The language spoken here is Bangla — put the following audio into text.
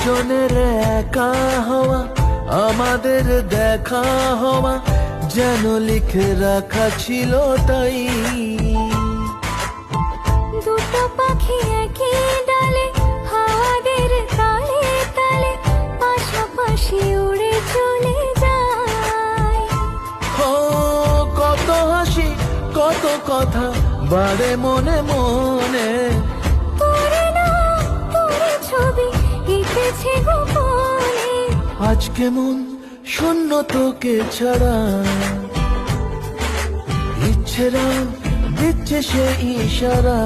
দুজনের একা হওয়া, আমাদের দেখা হওয়া যেন লিখে রাখা ছিল তাই। দুটো পাখি একই ডালে, হাওয়াদের তালে তালে পাশাপাশি উড়ে চলে যায়। ও কত হাসি, কত কথা বাড়ে মনে মনে, তোরে না তোরে ছবি এঁকেছে গোপনে। আজ কেমন শূন্য তোকে ছাড়া, ইচ্ছেরা দিচ্ছে সে ইশারা।